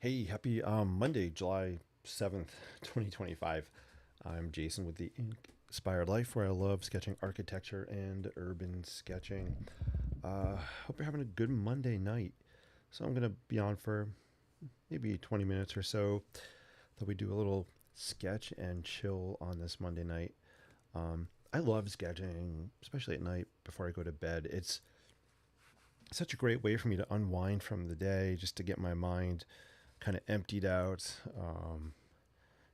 Hey, happy Monday, July 7th, 2025. I'm Jason with the Inspired Life, where I love sketching architecture and urban sketching. Hope you're having a good Monday night. So, I'm going to be on for maybe 20 minutes or so. Thought we do a little sketch and chill on this Monday night. I love sketching, especially at night before I go to bed. It's such a great way for me to unwind from the day, just to get my mind kind of emptied out.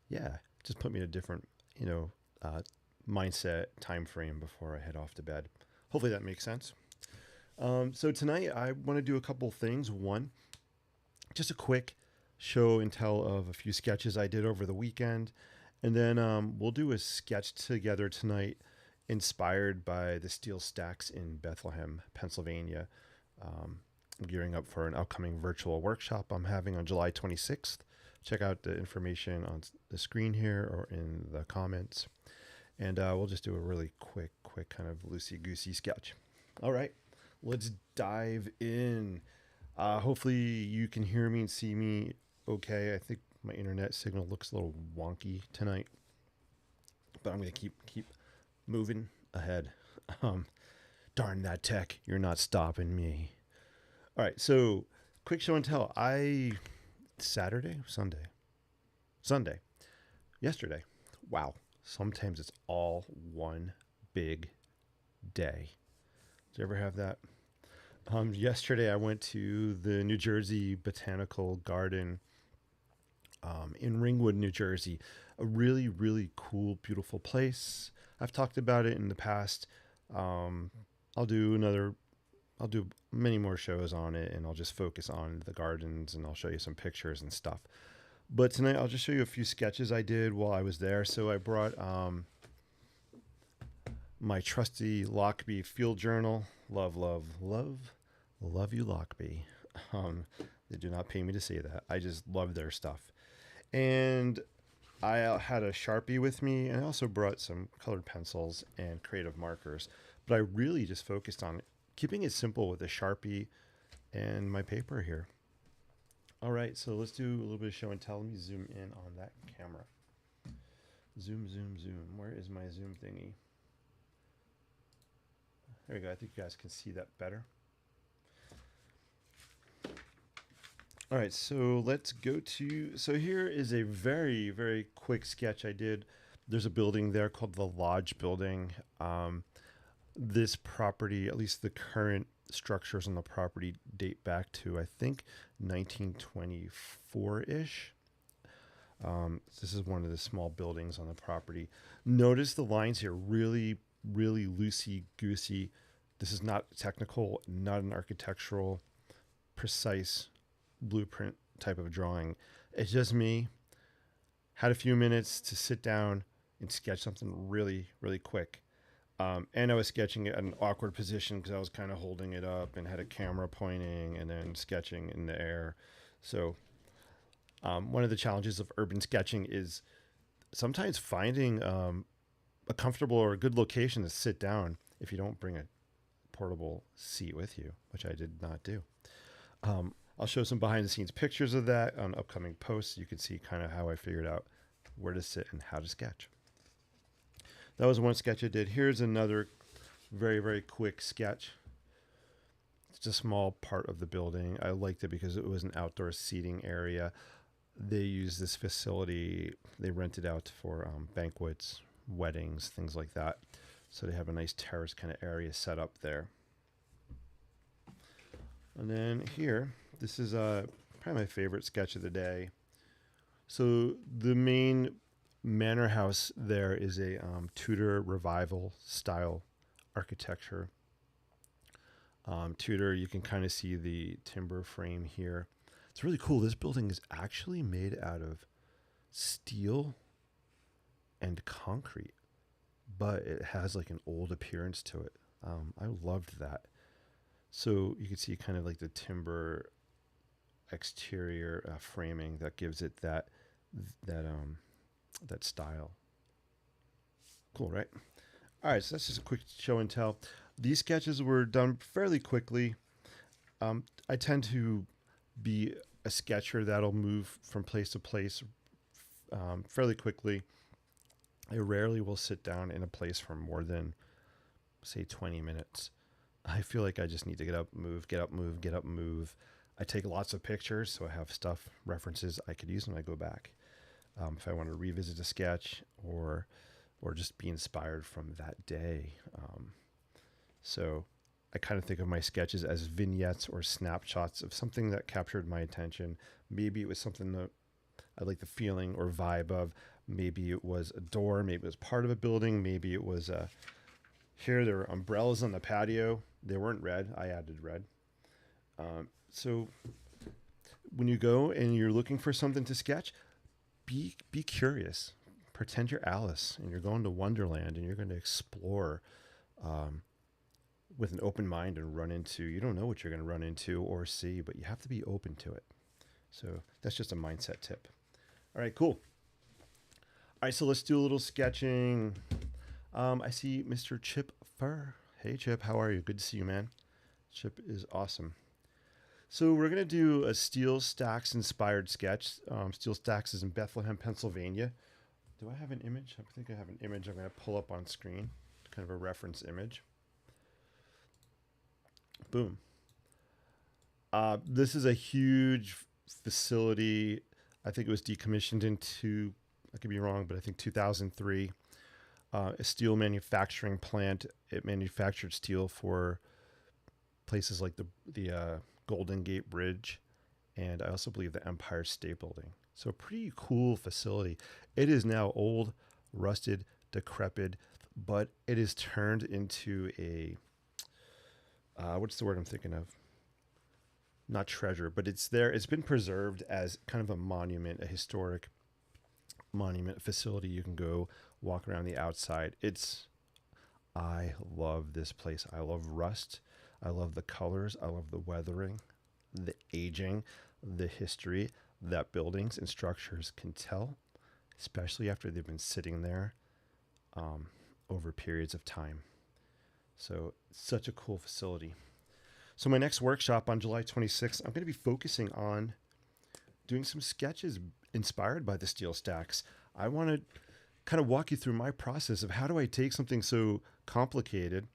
Yeah, just put me in a different, you know, uh, mindset time frame before I head off to bed. Hopefully that makes sense. So tonight I want to do a couple things. One, just a quick show and tell of a few sketches I did over the weekend, and then we'll do a sketch together tonight, inspired by the steel stacks in Bethlehem, Pennsylvania. I'm gearing up for an upcoming virtual workshop I'm having on July 26th. Check out the information on the screen here or in the comments. And we'll just do a really quick kind of loosey goosey sketch. All right, let's dive in. Hopefully, you can hear me and see me okay. I think my internet signal looks a little wonky tonight, but I'm going to keep moving ahead. Um, Darn that tech, you're not stopping me. All right, so quick show and tell. Sunday, yesterday. Wow, sometimes it's all one big day. Did you ever have that? Yesterday I went to the New Jersey Botanical Garden in Ringwood, New Jersey. A really cool, beautiful place. I've talked about it in the past. Um, I'll do another I'll do many more shows on it, and I'll just focus on the gardens, and I'll show you some pictures and stuff. But tonight I'll just show you a few sketches I did while I was there. So I brought my trusty Lockbee field journal. Love you, Lockbee. Um, they do not pay me to say that. I just love their stuff. And I had a Sharpie with me, and I also brought some colored pencils and creative markers. But I really just focused on keeping it simple with a Sharpie and my paper here. All right, so let's do a little bit of show and tell. Let me zoom in on that camera. Zoom. Where is my zoom thingy? There we go. I think you guys can see that better. All right, so let's go to. So here is a very quick sketch I did. There's a building there called the Lodge Building. This property, at least the current structures on the property, date back to, I think, 1924 ish. This is one of the small buildings on the property. Notice the lines here, really loosey goosey. This is not technical, not an architectural, precise blueprint type of drawing. It's just me. Had a few minutes to sit down and sketch something really quick. And I was sketching it at an awkward position because I was kind of holding it up and had a camera pointing and then sketching in the air. So one of the challenges of urban sketching is sometimes finding a comfortable or a good location to sit down if you don't bring a portable seat with you, which I did not do. I'll show some behind the scenes pictures of that on upcoming posts. You can see kind of how I figured out where to sit and how to sketch. That was one sketch I did. Here's another very quick sketch. It's a small part of the building. I liked it because it was an outdoor seating area. They use this facility. They rent it out for banquets, weddings, things like that. So they have a nice terrace kind of area set up there. And then here, this is probably my favorite sketch of the day. So the main manor house there is a Tudor revival style architecture. Tudor, you can kind of see the timber frame here. It's really cool. This building is actually made out of steel and concrete, but it has like an old appearance to it. I loved that. So you can see kind of like the timber exterior framing that gives it that style. Cool, right? All right, so that's just a quick show and tell. These sketches were done fairly quickly. I tend to be a sketcher that'll move from place to place fairly quickly. I rarely will sit down in a place for more than, say, 20 minutes. I feel like I just need to get up, move, get up, move, get up, move. I take lots of pictures, so I have stuff, references I could use when I go back. If I want to revisit a sketch or just be inspired from that day. So I kind of think of my sketches as vignettes or snapshots of something that captured my attention. Maybe it was something that I like the feeling or vibe of. Maybe it was a door. Maybe it was part of a building. Maybe it was here there were umbrellas on the patio. They weren't red. I added red. So when you go and you're looking for something to sketch, be curious. Pretend you're Alice and you're going to Wonderland and you're going to explore with an open mind and run into, you don't know what you're going to run into or see, but you have to be open to it. So that's just a mindset tip. All right, cool. All right, so let's do a little sketching. I see Mr. Chip Fur. Hey, Chip, how are you? Good to see you, man. Chip is awesome. So we're going to do a Steel Stacks inspired sketch. Steel Stacks is in Bethlehem, Pennsylvania. Do I have an image? I think I have an image I'm going to pull up on screen. Kind of a reference image. Boom. This is a huge facility. I think it was decommissioned into, I could be wrong, but I think 2003. A steel manufacturing plant. It manufactured steel for places like the Golden Gate Bridge, and I also believe the Empire State Building. So a pretty cool facility. It is now old, rusted, decrepit, but it is turned into a, what's the word I'm thinking of? Not treasure, but it's there. It's been preserved as kind of a monument, a historic monument facility. You can go walk around the outside. I love this place. I love rust. I love the colors. I love the weathering, the aging, the history that buildings and structures can tell, especially after they've been sitting there over periods of time. So such a cool facility. So my next workshop on July 26th, I'm going to be focusing on doing some sketches inspired by the steel stacks. I want to kind of walk you through my process of how do I take something so complicated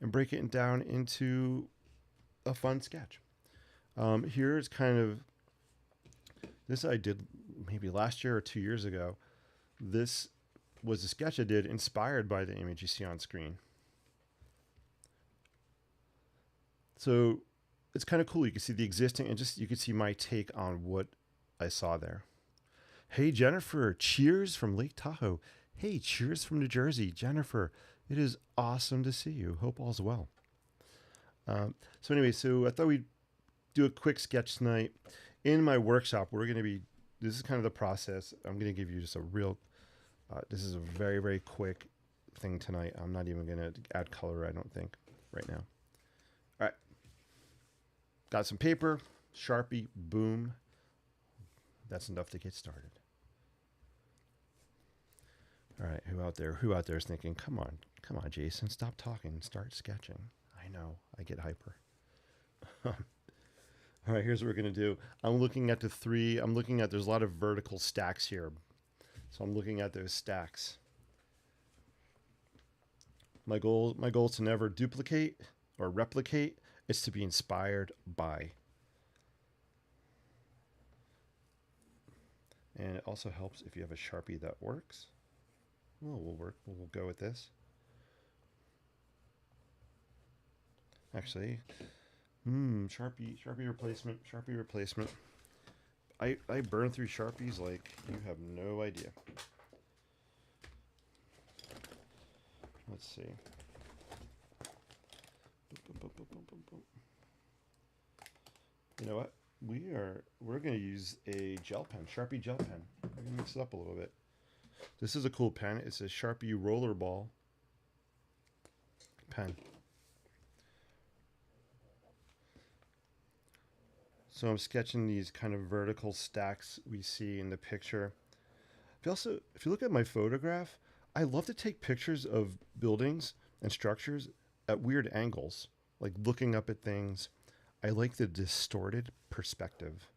and break it down into a fun sketch. Here's kind of, this I did maybe last year or 2 years ago. This was a sketch I did inspired by the image you see on screen. So it's kind of cool. You can see the existing and just you can see my take on what I saw there. Hey, Jennifer, cheers from Lake Tahoe. Hey, cheers from New Jersey. Jennifer, it is awesome to see you. Hope all's well. So anyway, so I thought we'd do a quick sketch tonight. In my workshop, this is kind of the process. I'm going to give you just a real, this is a very, very quick thing tonight. I'm not even going to add color, I don't think, right now. All right. Got some paper, Sharpie, boom. That's enough to get started. All right, who out there is thinking, come on, Jason, stop talking, start sketching. I know, I get hyper. All right, here's what we're going to do. There's a lot of vertical stacks here. So I'm looking at those stacks. My goal is to never duplicate or replicate. It's to be inspired by. And it also helps if you have a Sharpie that works. Well, we'll go with this. Actually, Sharpie replacement. I burn through Sharpies like you have no idea. Let's see. You know what? We're going to use a gel pen, Sharpie gel pen. We're going to mix it up a little bit. This is a cool pen. It's a Sharpie rollerball pen. So I'm sketching these kind of vertical stacks we see in the picture. If you look at my photograph, I love to take pictures of buildings and structures at weird angles, like looking up at things. I like the distorted perspective.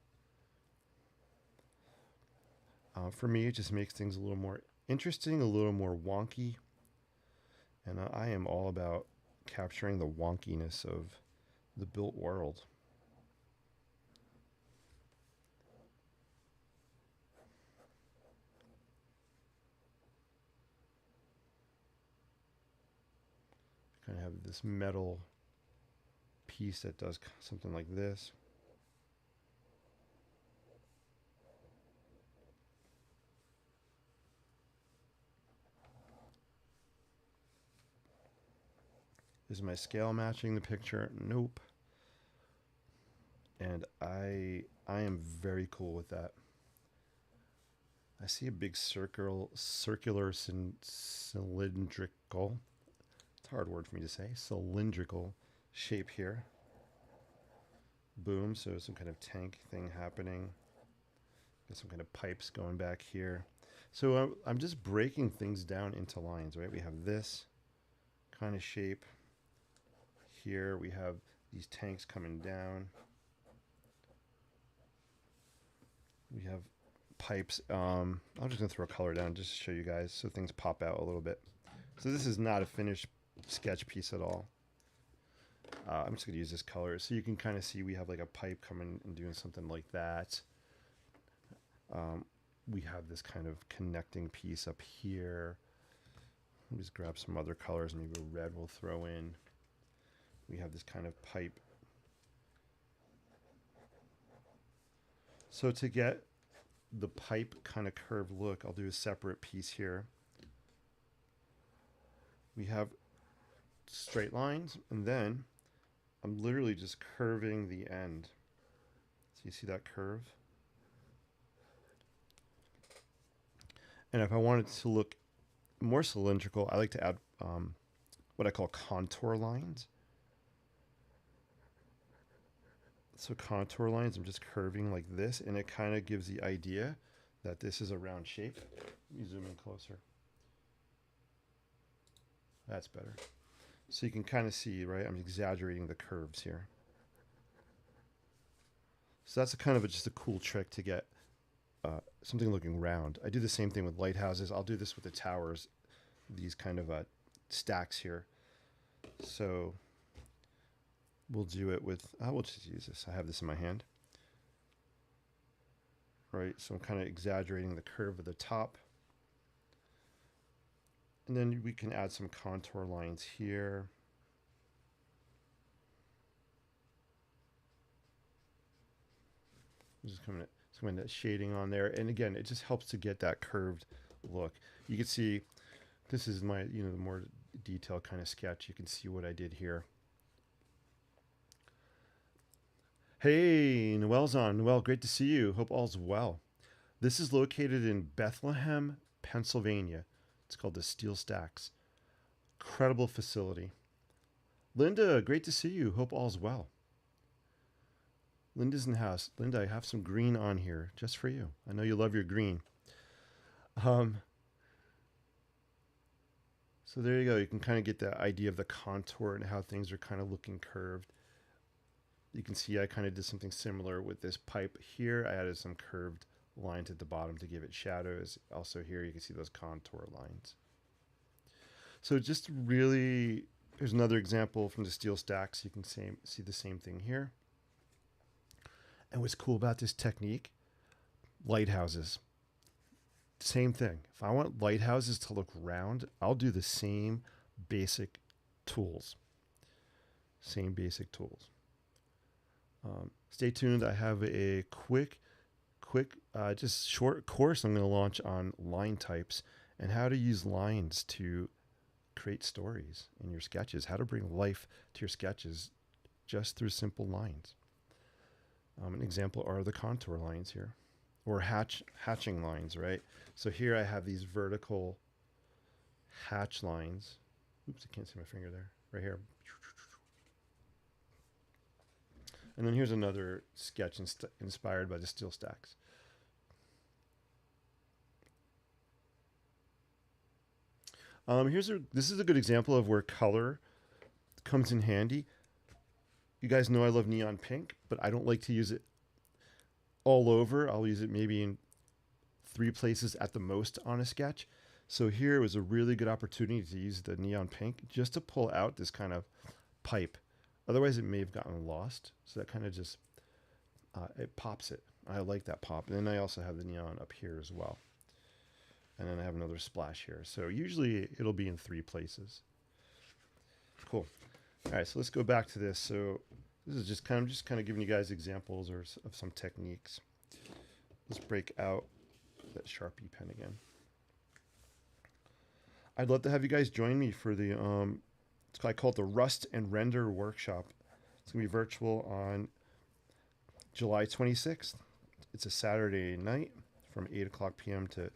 For me, it just makes things a little more interesting, a little more wonky. And I am all about capturing the wonkiness of the built world. Kind of have this metal piece that does something like this. Is my scale matching the picture? Nope. And I am very cool with that. I see a big circular cylindrical, it's a hard word for me to say, cylindrical shape here. Boom, so some kind of tank thing happening. Got some kind of pipes going back here. So I'm just breaking things down into lines, right? We have this kind of shape. Here we have these tanks coming down. We have pipes. I'm just going to throw a color down just to show you guys so things pop out a little bit. So this is not a finished sketch piece at all. I'm just going to use this color so you can kind of see we have like a pipe coming and doing something like that. We have this kind of connecting piece up here. Let me just grab some other colors. Maybe a red we'll throw in. We have this kind of pipe. So to get the pipe kind of curved look, I'll do a separate piece here. We have straight lines, and then I'm literally just curving the end. So you see that curve? And if I want it to look more cylindrical, I like to add what I call contour lines. So contour lines, I'm just curving like this, and it kind of gives the idea that this is a round shape. Let me zoom in closer. That's better. So you can kind of see, right? I'm exaggerating the curves here. So that's a kind of just a cool trick to get something looking round. I do the same thing with lighthouses. I'll do this with the towers, these kind of stacks here. So we'll do it with, we'll just use this. I have this in my hand. Right, so I'm kind of exaggerating the curve of the top. And then we can add some contour lines here. I'm just coming that shading on there. And again, it just helps to get that curved look. You can see, this is my, the more detailed kind of sketch. You can see what I did here. Hey, Noel's on. Noel, great to see you. Hope all's well. This is located in Bethlehem, Pennsylvania. It's called the Steel Stacks. Incredible facility. Linda, great to see you. Hope all's well. Linda's in the house. Linda, I have some green on here just for you. I know you love your green. So there you go. You can kind of get the idea of the contour and how things are kind of looking curved. You can see I kind of did something similar with this pipe here. I added some curved lines at the bottom to give it shadows. Also here you can see those contour lines. So just really, here's another example from the Steel Stacks. You can see the same thing here. And what's cool about this technique, lighthouses, same thing. If I want lighthouses to look round, I'll do the same basic tools. Same basic tools. Stay tuned. I have a quick, just short course I'm going to launch on line types and how to use lines to create stories in your sketches, how to bring life to your sketches just through simple lines. An example are the contour lines here, or hatching lines, right? So here I have these vertical hatch lines. Oops, I can't see my finger there. Right here. And then here's another sketch inspired by the Steel Stacks. This is a good example of where color comes in handy. You guys know I love neon pink, but I don't like to use it all over. I'll use it maybe in 3 places at the most on a sketch. So here was a really good opportunity to use the neon pink just to pull out this kind of pipe. Otherwise, it may have gotten lost. So that kind of just, it pops it. I like that pop. And then I also have the neon up here as well. And then I have another splash here. So usually it'll be in 3 places. Cool. All right, so let's go back to this. So this is just kind of giving you guys examples of some techniques. Let's break out that Sharpie pen again. I'd love to have you guys join me for the I call it the Rust and Render workshop. It's gonna be virtual on July 26th. It's a Saturday night from 8 o'clock p.m. to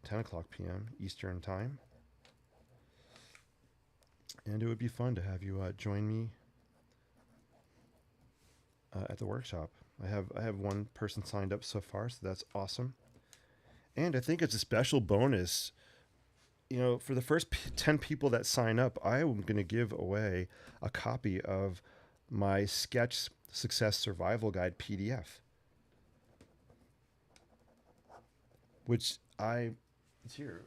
10 o'clock p.m. Eastern time. And it would be fun to have you join me at the workshop. I have one person signed up so far, so that's awesome. And I think it's a special bonus. You know, for the first 10 people that sign up, I am going to give away a copy of my Sketch Success Survival Guide PDF, which it's here.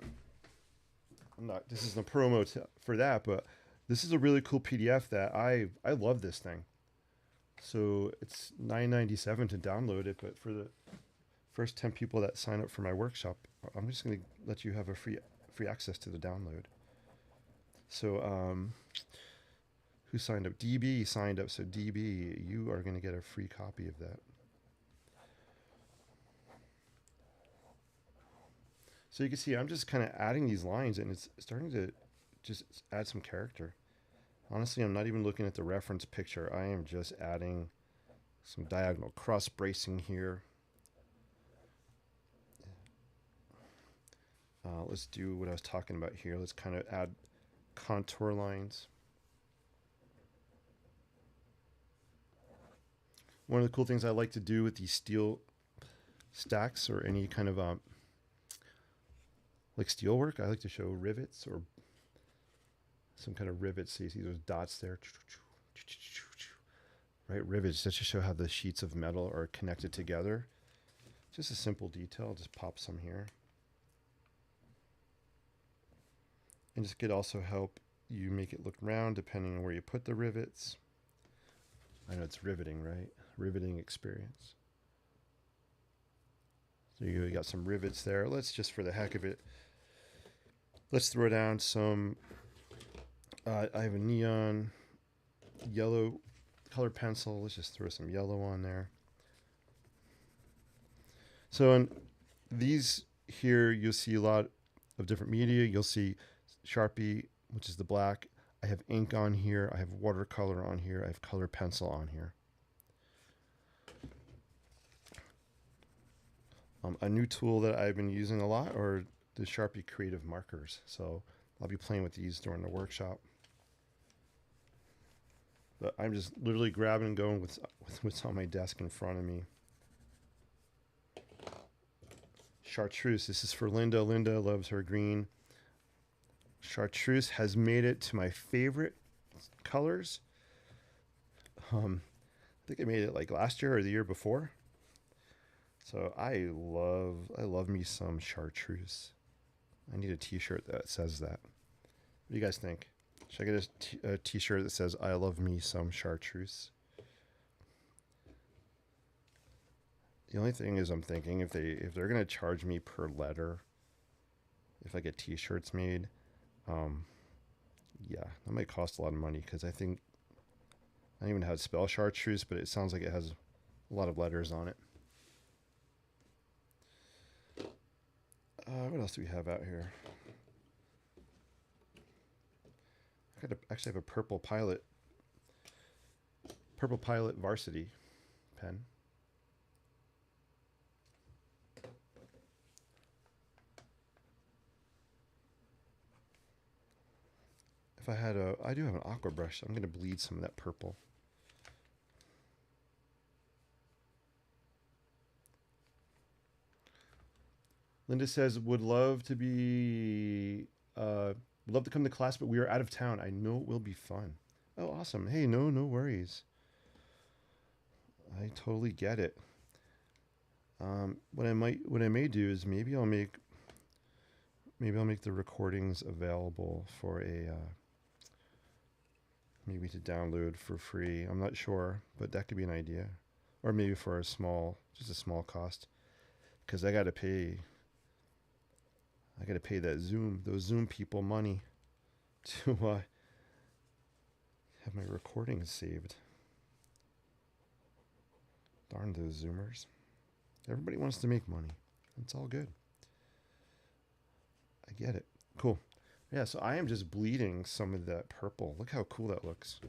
This isn't a promo for that, but this is a really cool PDF that I love this thing. So it's $9.97 to download it, but for the first 10 people that sign up for my workshop, I'm just going to let you have a free access to the download. So who signed up? DB signed up. So DB, you are going to get a free copy of that. So you can see I'm just kind of adding these lines, and it's starting to just add some character. Honestly, I'm not even looking at the reference picture. I am just adding some diagonal cross bracing here. Let's do what I was talking about here. Let's kind of add contour lines. One of the cool things I like to do with these steel stacks or any kind of like steel work, I like to show rivets or some kind of rivets. So you see those dots there, right? Rivets just to show how the sheets of metal are connected together. Just a simple detail. Just pop some here. And this could also help you make it look round depending on where you put the rivets. I know it's riveting, right? Riveting experience. So you got some rivets there. Let's just, for the heck of it, let's throw down some, I have a neon yellow color pencil. Let's just throw some yellow on there. So in these here, you'll see a lot of different media. You'll see Sharpie, which is the black. I have ink on here. I have watercolor on here. I have color pencil on here. A new tool that I've been using a lot are the Sharpie Creative Markers. So I'll be playing with these during the workshop. But I'm just literally grabbing and going with what's on my desk in front of me. Chartreuse. This is for Linda. Linda loves her green. Chartreuse has made it to my favorite colors. I think I made it like last year or the year before. So I love me some chartreuse. I need a t-shirt that says that. What do you guys think? Should I get a t-shirt that says I love me some chartreuse? The only thing is I'm thinking if they're going to charge me per letter, if I get t-shirts made, yeah, that might cost a lot of money because I think I don't even know how to spell chartreuse, but it sounds like it has a lot of letters on it. What else do we have out here? I actually have a Purple Pilot Varsity pen. If I had I do have an aqua brush. So I'm going to bleed some of that purple. Linda says, would love to come to class, but we are out of town. I know it will be fun. Oh, awesome. Hey, no worries. I totally get it. What I may do is maybe I'll make the recordings available for maybe to download for free. I'm not sure, but that could be an idea, or maybe for just a small cost, because I got to pay those Zoom people money to have my recordings saved. Darn those Zoomers. Everybody wants to make money. It's all good. I get it. Cool. Yeah, so I am just bleeding some of that purple. Look how cool that looks.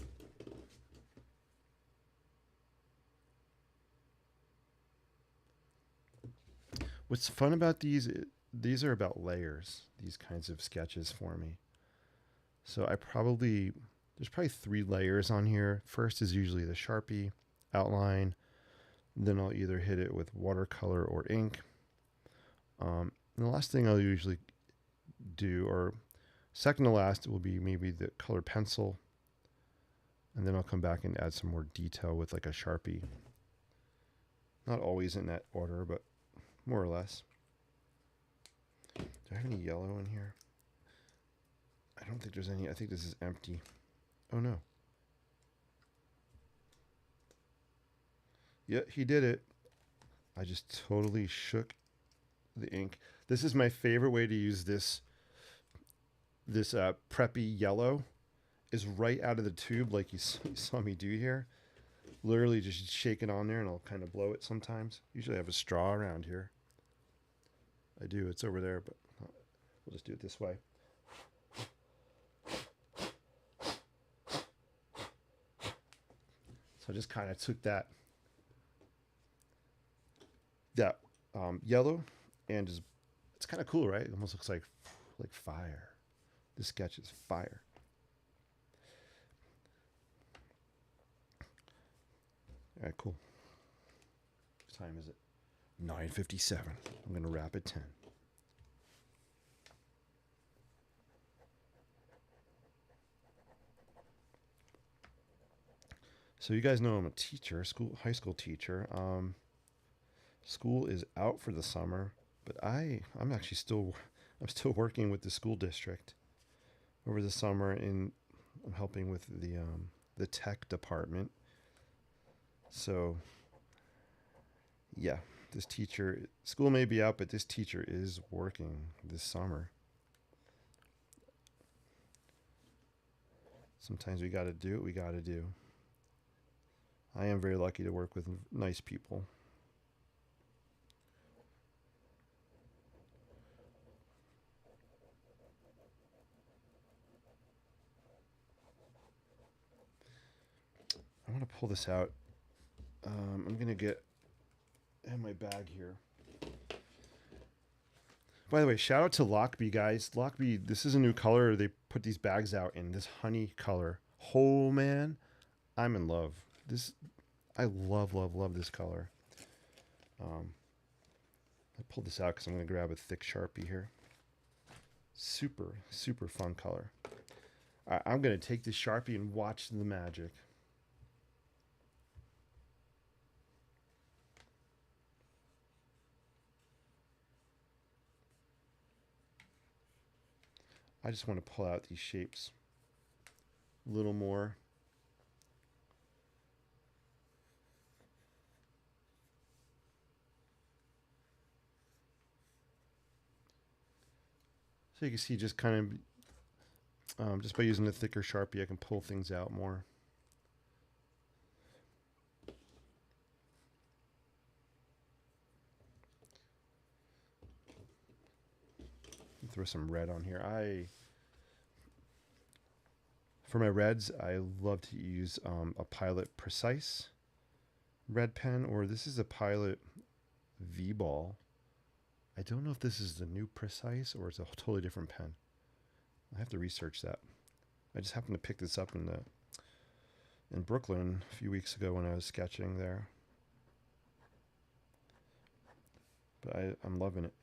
What's fun about these are about layers, these kinds of sketches for me. So there's probably 3 layers on here. First is usually the Sharpie outline. Then I'll either hit it with watercolor or ink. And the last thing I'll usually do, or second to last, will be maybe the color pencil. And then I'll come back and add some more detail with like a Sharpie. Not always in that order, but more or less. Do I have any yellow in here? I don't think there's any. I think this is empty. Oh no. Yeah, he did it. I just totally shook the ink. This is my favorite way to use this preppy yellow, is right out of the tube, like you saw me do here. Literally just shake it on there, and I'll kind of blow it sometimes. Usually I have a straw around here. I do. It's over there, but we'll just do it this way. So I just kind of took that yellow, and just, it's kind of cool, right? It almost looks like fire. This sketch is fire. All right, cool. What time is it? 9:57. I'm going to wrap at 10. So you guys know I'm a teacher, high school teacher. School is out for the summer, but I'm actually still working with the school district over the summer, and I'm helping with the tech department. So yeah, school may be out, but this teacher is working this summer. Sometimes we got to do what we got to do. I am very lucky to work with nice people. I want to pull this out. I'm going to have my bag here. By the way, shout out to Lockbee, guys. Lockbee, this is a new color they put these bags out in, this honey color. Oh, man, I'm in love. I love, love, love this color. I pulled this out because I'm going to grab a thick Sharpie here. Super, super fun color. I'm going to take this Sharpie and watch the magic. I just want to pull out these shapes a little more. So you can see just kind of, just by using the thicker Sharpie, I can pull things out more. Throw some red on here. For my reds, I love to use a Pilot Precise red pen, or this is a Pilot V-Ball. I don't know if this is the new Precise or it's a totally different pen. I have to research that. I just happened to pick this up in Brooklyn a few weeks ago when I was sketching there. But I'm loving it.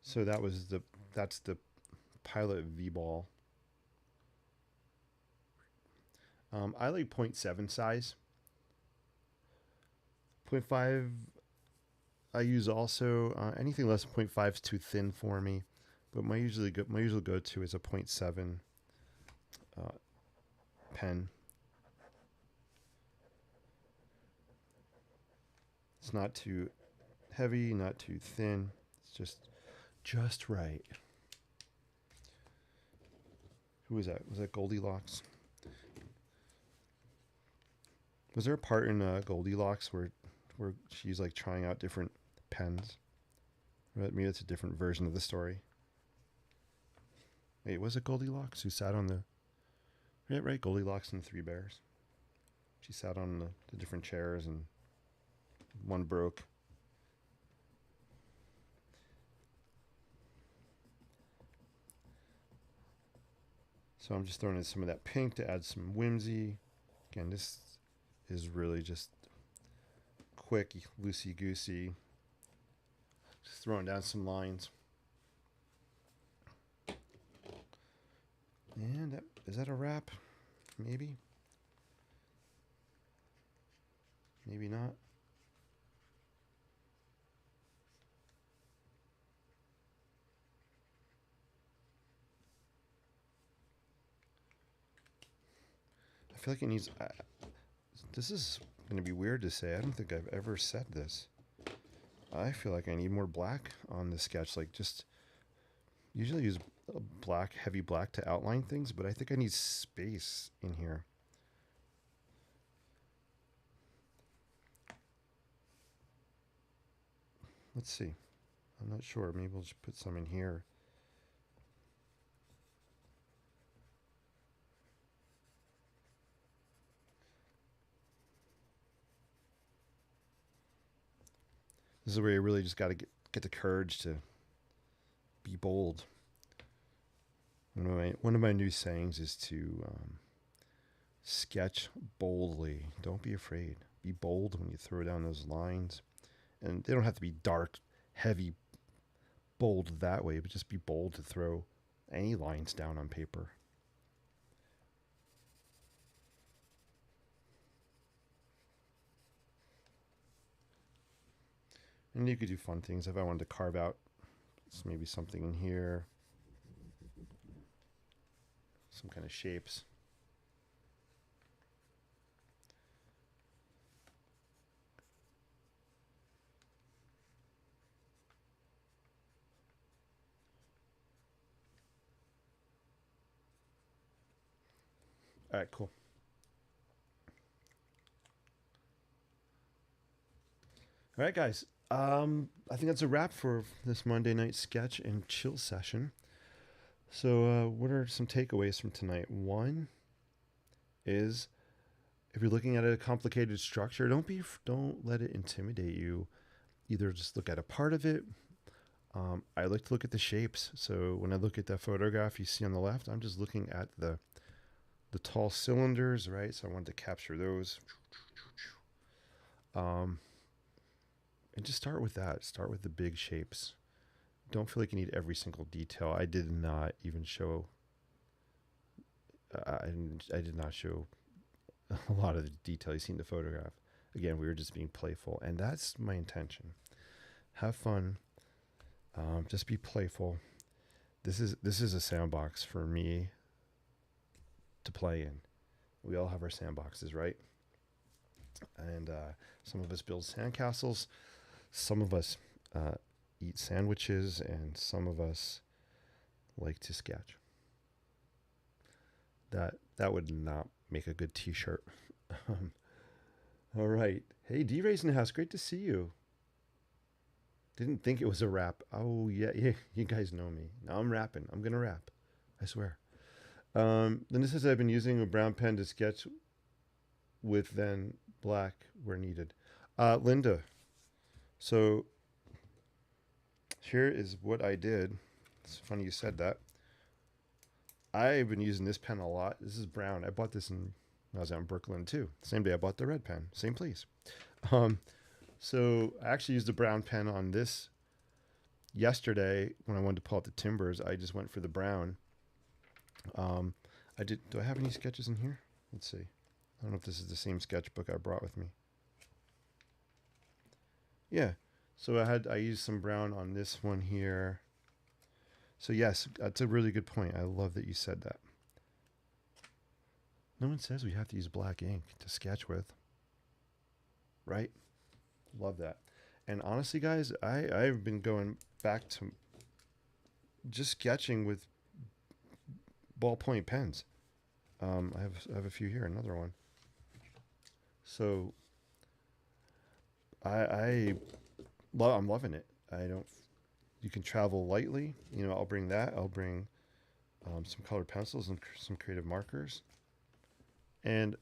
So that's the Pilot V-Ball. I like .7 size. .5 I use also. Anything less than .5 is too thin for me. But my usual go to is a .7 uh, pen. It's not too heavy, not too thin. It's just right. Who was that? Was that Goldilocks? Was there a part in Goldilocks where she's like trying out different pens? Or maybe it's a different version of the story. Wait, was it Goldilocks who sat on the... Right, Goldilocks and the Three Bears. She sat on the different chairs and one broke. So I'm just throwing in some of that pink to add some whimsy. Again, this is really just quick, loosey-goosey. Just throwing down some lines. And is that a wrap? Maybe. Maybe not. I feel like it needs... this is going to be weird to say. I don't think I've ever said this. I feel like I need more black on the sketch. Like, just... Usually use black, heavy black to outline things, but I think I need space in here. Let's see. I'm not sure. Maybe we'll just put some in here. This is where you really just got to get the courage to be bold. One of my new sayings is to sketch boldly. Don't be afraid. Be bold when you throw down those lines. And they don't have to be dark, heavy, bold that way, but just be bold to throw any lines down on paper. And you could do fun things. If I wanted to carve out maybe something in here, some kind of shapes. All right, cool. All right, guys. I think that's a wrap for this Monday night sketch and chill session. So, what are some takeaways from tonight? One is, if you're looking at a complicated structure, don't let it intimidate you. Either just look at a part of it. I like to look at the shapes. So when I look at that photograph you see on the left, I'm just looking at the tall cylinders, right? So I wanted to capture those. And just start with that. Start with the big shapes. Don't feel like you need every single detail. I did not even show. I did not show a lot of the detail you see in the photograph. Again, we were just being playful, and that's my intention. Have fun. Just be playful. This is a sandbox for me to play in. We all have our sandboxes, right? And some of us build sandcastles. Some of us eat sandwiches, and some of us like to sketch. That would not make a good t-shirt. All right. Hey, D-Ray's in the house. Great to see you. Didn't think it was a rap. Oh, yeah. You guys know me. Now I'm rapping. I'm going to rap. I swear. Then this says I've been using a brown pen to sketch with then black where needed. Linda, so here is what I did. It's funny you said that. I've been using this pen a lot. This is brown. I bought this when I was out in Brooklyn too. Same day I bought the red pen. Same place. So I actually used the brown pen on this yesterday when I wanted to pull out the timbers, I just went for the brown. I did. Do I have any sketches in here? Let's see. I don't know if this is the same sketchbook I brought with me. Yeah. So I used some brown on this one here. So yes, that's a really good point. I love that you said that. No one says we have to use black ink to sketch with. Right? Love that. And honestly, guys, I've been going back to just sketching with ballpoint pens. I have a few here, another one. So I'm loving it. You can travel lightly. I'll bring that. I'll bring some colored pencils and some creative markers. And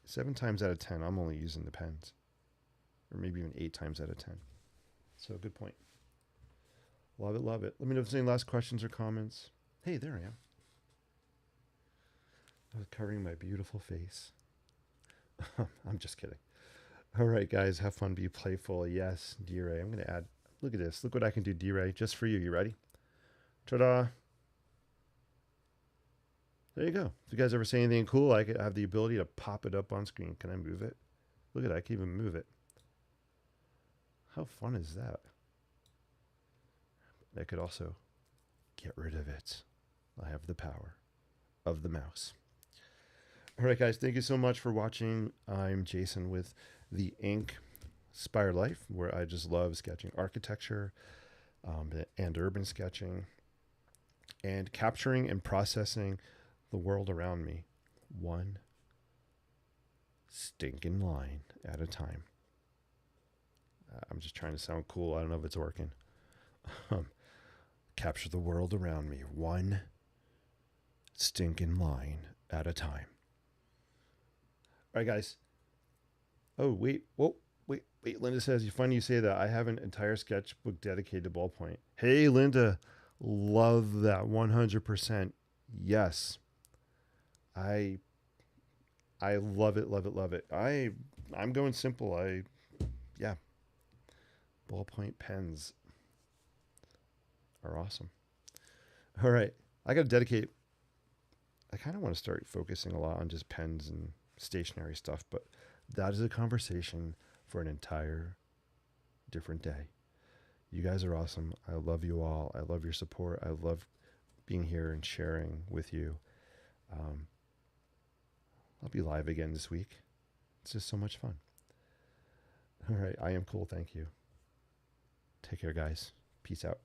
7 times out of 10, I'm only using the pens, or maybe even 8 times out of 10. So good point. Love it, love it. Let me know if there's any last questions or comments. Hey, there I am. I was covering my beautiful face. I'm just kidding. All right, guys, have fun, be playful. Yes, D-Ray. I'm going to add, look at this. Look what I can do, D-Ray, just for you. You ready? Ta-da. There you go. If you guys ever say anything cool, I have the ability to pop it up on screen. Can I move it? Look at that. I can even move it. How fun is that? I could also get rid of it. I have the power of the mouse. All right, guys, thank you so much for watching. I'm Jason with the INKspired Life, where I just love sketching architecture and urban sketching and capturing and processing the world around me, one stinking line at a time. I'm just trying to sound cool. I don't know if it's working. Capture the world around me, one stinking line at a time. All right, guys. Oh, wait. Whoa. Wait. Linda says, funny you say that. I have an entire sketchbook dedicated to ballpoint. Hey, Linda. Love that. 100%. Yes. I love it, love it, love it. I'm going simple. Yeah. Ballpoint pens are awesome. All right. I got to dedicate. I kind of want to start focusing a lot on just pens and stationary stuff, but that is a conversation for an entire different day. You guys are awesome. I love you all. I love your support. I love being here and sharing with you. I'll be live again this week. It's just so much fun. All right. I am cool. Thank you. Take care, guys. Peace out.